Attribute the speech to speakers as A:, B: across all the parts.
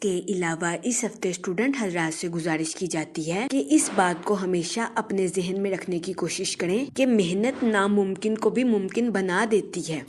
A: کے علاوہ اس ہفتے اسٹوڈنٹ حضرات سے گزارش کی جاتی ہے کہ اس بات کو ہمیشہ اپنے ذہن میں رکھنے کی کوشش کریں کہ محنت ناممکن کو بھی ممکن بنا دیتی ہے۔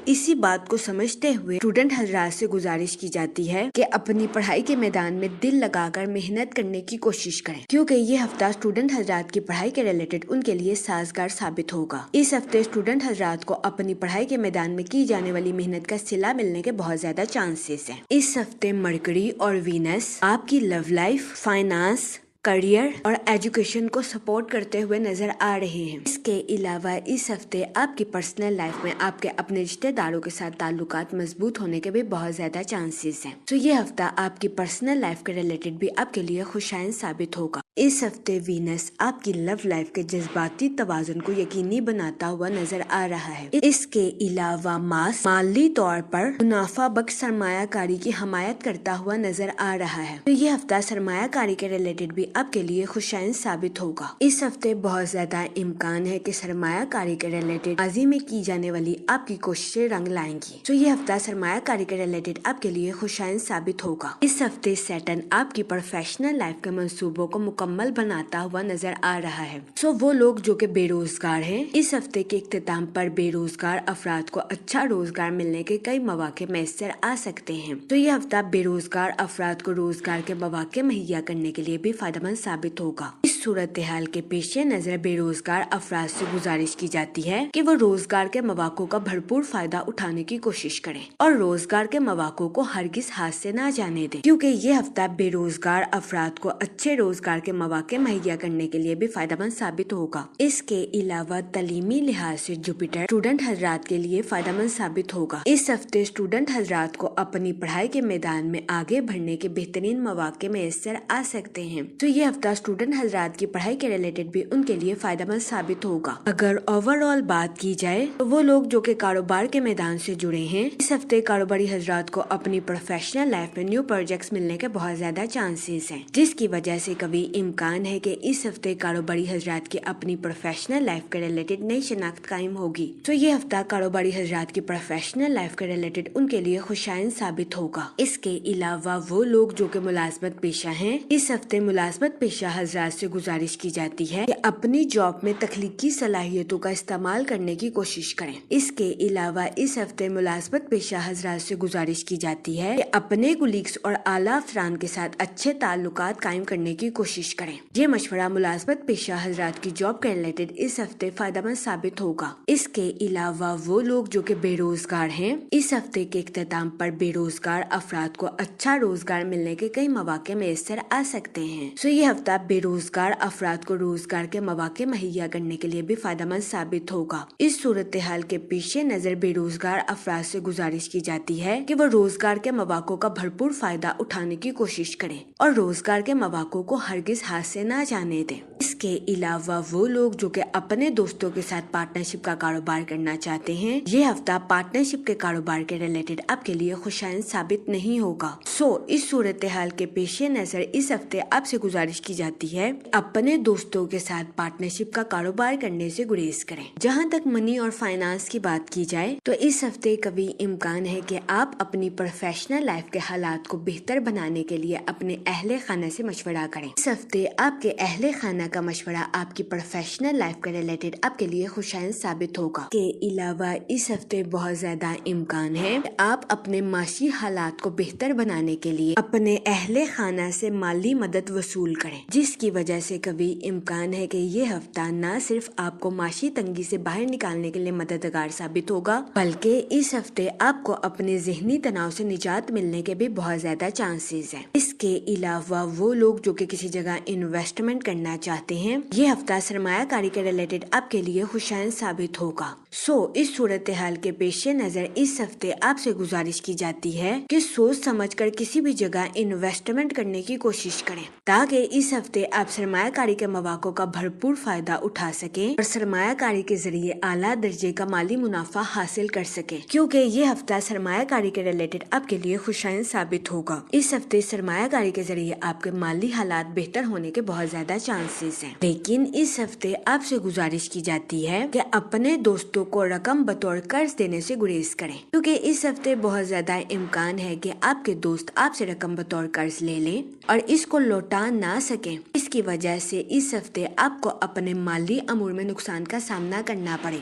A: اسی بات کو سمجھتے ہوئے اسٹوڈنٹ حضرات سے گزارش کی جاتی ہے کہ اپنی پڑھائی کے میدان میں دل لگا کر محنت کرنے کی کوشش کریں، کیونکہ یہ ہفتہ اسٹوڈنٹ حضرات کی پڑھائی کے ریلیٹڈ ان کے لیے سازگار ثابت ہوگا۔ اس ہفتے اسٹوڈنٹ حضرات کو اپنی پڑھائی کے میدان میں کی جانے والی محنت کا صلہ ملنے کے بہت زیادہ چانسز ہیں۔ اس ہفتے مرکری اور وینس آپ کی لو لائف، فائنانس، کریئر اور ایجوکیشن کو سپورٹ کرتے ہوئے نظر آ رہے ہیں۔ اس کے علاوہ اس ہفتے آپ کی پرسنل لائف میں آپ کے اپنے رشتہ داروں کے ساتھ تعلقات مضبوط ہونے کے بھی بہت زیادہ چانسز ہیں۔ یہ ہفتہ آپ کی پرسنل لائف کے ریلیٹڈ بھی آپ کے لیے خوشائن ثابت ہوگا۔ اس ہفتے وینس آپ کی لو لائف کے جذباتی توازن کو یقینی بناتا ہوا نظر آ رہا ہے۔ اس کے علاوہ مارس مالی طور پر منافع بخش سرمایہ کاری کی حمایت کرتا ہوا نظر آ رہا ہے۔ یہ ہفتہ سرمایہ کاری کے ریلیٹڈ بھی آپ کے لیے خوشائن ثابت ہوگا۔ اس ہفتے بہت زیادہ امکان ہے کہ سرمایہ کاری کے ریلیٹڈ ماضی میں کی جانے والی آپ کی کوششیں رنگ لائیں گی۔ یہ ہفتہ سرمایہ کاری کے ریلیٹڈ آپ کے لیے خوشائن ثابت ہوگا۔ اس ہفتے سیٹرن آپ کی پروفیشنل لائف کے منصوبوں کو مکمل بناتا ہوا نظر آ رہا ہے۔ وہ لوگ جو کہ بے روزگار ہیں، اس ہفتے کے اختتام پر بے روزگار افراد کو اچھا روزگار ملنے کے کئی مواقع میسر آ سکتے ہیں۔ یہ ہفتہ بے روزگار افراد کو روزگار کے مواقع مہیا کرنے کے لیے بھی فائدہ مند ثابت ہوگا۔ اس صورتحال کے پیش نظر بے روزگار افراد سے گزارش کی جاتی ہے کہ وہ روزگار کے مواقع کا بھرپور فائدہ اٹھانے کی کوشش کریں اور روزگار کے مواقع کو ہرگز ہاتھ سے نہ جانے دیں، کیونکہ یہ ہفتہ بے روزگار افراد کو اچھے روزگار کے مواقع مہیا کرنے کے لیے بھی فائدہ مند ثابت ہوگا۔ اس کے علاوہ تعلیمی لحاظ سے جوپیٹر اسٹوڈنٹ حضرات کے لیے فائدہ مند ثابت ہوگا۔ اس ہفتے اسٹوڈنٹ حضرات کو اپنی پڑھائی کے میدان میں آگے بڑھنے کے بہترین مواقع میسر آ سکتے ہیں۔ یہ ہفتہ اسٹوڈنٹ حضرات کی پڑھائی کے ریلیٹڈ بھی ان کے لیے فائدہ مند ثابت ہوگا۔ اگر اوور آل بات کی جائے تو وہ لوگ جو کہ کاروبار کے میدان سے جڑے ہیں، اس ہفتے کاروباری حضرات کو اپنی پروفیشنل لائف میں نیو پروجیکٹس ملنے کے بہت زیادہ چانسز ہیں، جس کی وجہ سے کبھی امکان ہے کہ اس ہفتے کاروباری حضرات کی اپنی پروفیشنل لائف کے ریلیٹڈ نئی شناخت قائم ہوگی۔ یہ ہفتہ کاروباری حضرات کی پروفیشنل لائف کے ریلیٹڈ ان کے لیے خوشائن ثابت ہوگا۔ اس کے علاوہ وہ لوگ جو کہ ملازمت پیشہ ہیں، اس ہفتے ملازمت پیشہ حضرات سے گزارش کی جاتی ہے کہ اپنی جاب میں تخلیقی صلاحیتوں کا استعمال کرنے کی کوشش کریں۔ اس کے علاوہ اس ہفتے ملازمت پیشہ حضرات سے گزارش کی جاتی ہے کہ اپنے کولیگز اور اعلیٰ افسران کے ساتھ اچھے تعلقات قائم کرنے کی کوشش کریں۔ یہ مشورہ ملازمت پیشہ حضرات کی جاب کے ریلیٹڈ اس ہفتے فائدہ مند ثابت ہوگا۔ اس کے علاوہ وہ لوگ جو کہ بے روزگار ہیں، اس ہفتے کے اختتام پر بے روزگار افراد کو اچھا روزگار ملنے کے کئی مواقع میسر آ سکتے ہیں۔ یہ ہفتہ بے روزگار افراد کو روزگار کے مواقع مہیا کرنے کے لیے بھی فائدہ مند ثابت ہوگا۔ اس صورتحال کے پیش نظر بے روزگار افراد سے گزارش کی جاتی ہے کہ وہ روزگار کے مواقع کا بھرپور فائدہ اٹھانے کی کوشش کریں اور روزگار کے مواقع کو ہرگز ہاتھ سے نہ جانے دیں۔ اس کے علاوہ وہ لوگ جو کہ اپنے دوستوں کے ساتھ پارٹنرشپ کا کاروبار کرنا چاہتے ہیں، یہ ہفتہ پارٹنرشپ کے کاروبار کے ریلیٹڈ آپ کے لیے خوشائن ثابت نہیں ہوگا۔ اس صورتحال کے پیش نظر اس ہفتے آپ سے گزارش کی جاتی ہے اپنے دوستوں کے ساتھ پارٹنرشپ کا کاروبار کرنے سے گریز کریں۔ جہاں تک منی اور فائنانس کی بات کی جائے تو اس ہفتے کبھی امکان ہے کہ آپ اپنی پروفیشنل لائف کے حالات کو بہتر بنانے کے لیے اپنے اہل خانہ سے مشورہ کریں۔ اس ہفتے آپ کے اہل خانہ کا مشورہ آپ کی پروفیشنل لائف کے ریلیٹڈ آپ کے لیے خوشائن ثابت ہوگا۔ کے علاوہ اس ہفتے بہت زیادہ امکان ہے کہ آپ اپنے معاشی حالات کو بہتر بنانے کے لیے اپنے اہل خانہ سے مالی مدد وصول کریں، جس کی وجہ سے کبھی امکان ہے کہ یہ ہفتہ نہ صرف آپ کو معاشی تنگی سے باہر نکالنے کے لیے مددگار ثابت ہوگا، بلکہ اس ہفتے آپ کو اپنے ذہنی تناؤ سے نجات ملنے کے بھی بہت زیادہ چانسز ہیں۔ اس کے علاوہ وہ لوگ جو کہ کسی جگہ انویسٹمنٹ کرنا چاہتے ہیں، یہ ہفتہ سرمایہ کاری کے ریلیٹڈ آپ کے لیے خوشائن ثابت ہوگا۔ اس صورتحال کے پیش نظر اس ہفتے آپ سے گزارش کی جاتی ہے کہ سوچ سمجھ کر کسی بھی جگہ انویسٹمنٹ کرنے کی کوشش کریں، تاکہ تاکہ اس ہفتے آپ سرمایہ کاری کے مواقع کا بھرپور فائدہ اٹھا سکیں اور سرمایہ کاری کے ذریعے اعلیٰ درجے کا مالی منافع حاصل کر سکیں، کیونکہ یہ ہفتہ سرمایہ کاری کے ریلیٹڈ آپ کے لیے خوشائن ثابت ہوگا۔ اس ہفتے سرمایہ کاری کے ذریعے آپ کے مالی حالات بہتر ہونے کے بہت زیادہ چانسز ہیں، لیکن اس ہفتے آپ سے گزارش کی جاتی ہے کہ اپنے دوستوں کو رقم بطور قرض دینے سے گریز کریں، کیونکہ اس ہفتے بہت زیادہ امکان ہے کہ آپ کے دوست آپ سے رقم بطور قرض لے لیں اور اس کو لوٹا نہ سکیں۔ اس کی وجہ سے اس ہفتے آپ کو اپنے مالی امور میں نقصان کا سامنا کرنا پڑے۔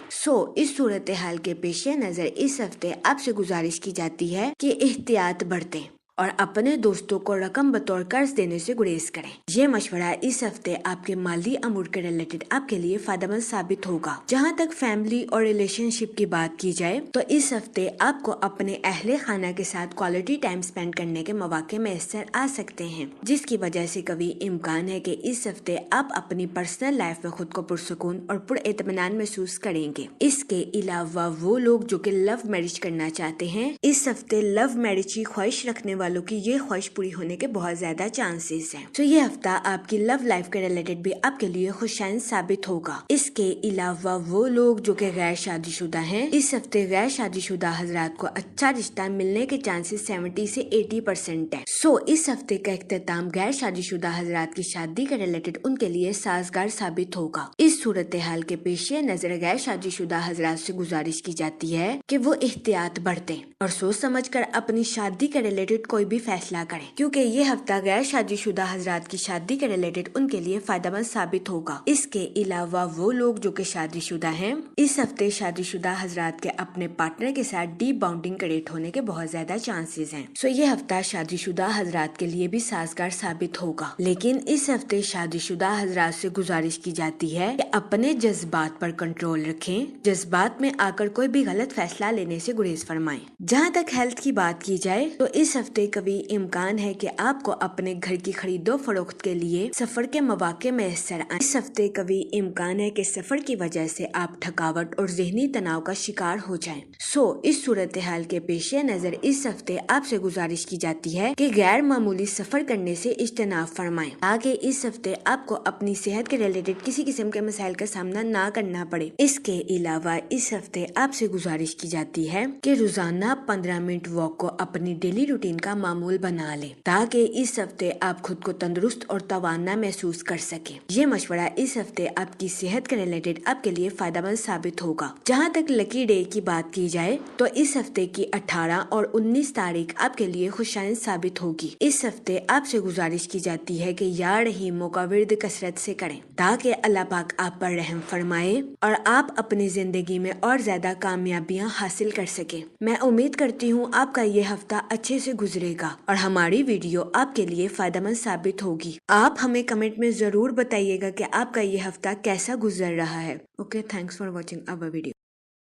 A: اس صورتحال کے پیش نظر اس ہفتے آپ سے گزارش کی جاتی ہے کہ احتیاط برتیں اور اپنے دوستوں کو رقم بطور قرض دینے سے گریز کریں۔ یہ مشورہ اس ہفتے آپ کے مالی امور کے ریلیٹڈ آپ کے لیے فائدہ مند ثابت ہوگا۔ جہاں تک فیملی اور ریلیشن شپ کی بات کی جائے تو اس ہفتے آپ کو اپنے اہل خانہ کے ساتھ کوالٹی ٹائم سپینڈ کرنے کے مواقع میسر آ سکتے ہیں، جس کی وجہ سے کبھی امکان ہے کہ اس ہفتے آپ اپنی پرسنل لائف میں خود کو پرسکون اور پر اطمینان محسوس کریں گے۔ اس کے علاوہ وہ لوگ جو کہ لو میرج کرنا چاہتے ہیں، اس ہفتے لو میرج کی خواہش رکھنے والوں کی یہ خواہش پوری ہونے کے بہت زیادہ چانسز ہیں۔ یہ ہفتہ آپ کی لو لائف کے ریلیٹڈ بھی آپ کے لیے خوشائن ثابت ہوگا۔ اس کے علاوہ وہ لوگ جو کہ غیر شادی شدہ ہیں، اس ہفتے غیر شادی شدہ حضرات کو اچھا رشتہ ملنے کے چانسز 70 سے 80% ہے۔ اس ہفتے کا اختتام غیر شادی شدہ حضرات کی شادی کے ریلیٹڈ ان کے لیے سازگار ثابت ہوگا۔ اس صورتحال کے پیش نظر غیر شادی شدہ حضرات سے گزارش کی جاتی ہے کہ وہ احتیاط برتیں اور سوچ سمجھ کر اپنی شادی کے ریلیٹڈ کوئی بھی فیصلہ کریں، کیونکہ یہ ہفتہ غیر شادی شدہ حضرات کی شادی کے ریلیٹڈ ان کے لیے فائدہ مند ثابت ہوگا۔ اس کے علاوہ وہ لوگ جو کہ شادی شدہ ہیں، اس ہفتے شادی شدہ حضرات کے اپنے پارٹنر کے ساتھ ڈیپ باؤنڈنگ کریٹ ہونے کے بہت زیادہ چانسز ہیں۔ یہ ہفتہ شادی شدہ حضرات کے لیے بھی سازگار ثابت ہوگا، لیکن اس ہفتے شادی شدہ حضرات سے گزارش کی جاتی ہے کہ اپنے جذبات پر کنٹرول رکھیں، جذبات میں آ کر کوئی بھی غلط فیصلہ لینے سے گریز فرمائیں۔ جہاں تک ہیلتھ کی بات کی جائے تو اس ہفتے کبھی امکان ہے کہ آپ کو اپنے گھر کی خرید و فروخت کے لیے سفر کے مواقع میسر آئیں۔ اس ہفتے کبھی امکان ہے کہ سفر کی وجہ سے آپ تھکاوٹ اور ذہنی تناؤ کا شکار ہو جائیں۔ اس صورتحال کے پیش نظر اس ہفتے آپ سے گزارش کی جاتی ہے کہ غیر معمولی سفر کرنے سے اجتناب فرمائیں، تاکہ اس ہفتے آپ کو اپنی صحت کے ریلیٹڈ کسی قسم کے مسائل کا سامنا نہ کرنا پڑے۔ اس کے علاوہ اس ہفتے آپ سے گزارش کی جاتی ہے کہ روزانہ 15 منٹ واک کو اپنی ڈیلی روٹین کا معمول بنا لیں، تاکہ اس ہفتے آپ خود کو تندرست اور توانا محسوس کر سکیں۔ یہ مشورہ اس ہفتے آپ کی صحت کے ریلیٹڈ آپ کے لیے فائدہ مند ثابت ہوگا۔ جہاں تک لکی ڈے کی بات کی جائے تو اس ہفتے کی 18 اور 19 تاریخ آپ کے لیے خوشائن ثابت ہوگی۔ اس ہفتے آپ سے گزارش کی جاتی ہے کہ یا رحیموں کا ورد کثرت سے کریں، تاکہ اللہ پاک آپ پر رحم فرمائے اور آپ اپنی زندگی میں اور زیادہ کامیابیاں حاصل کر سکیں۔ میں امید کرتی ہوں آپ کا یہ ہفتہ اچھے سے گزرے گا اور ہماری ویڈیو آپ کے لیے فائدہ مند ثابت ہوگی۔ آپ ہمیں کمنٹ میں ضرور بتائیے گا کہ آپ کا یہ ہفتہ کیسا گزر رہا ہے۔ Okay, thanks for watching our video.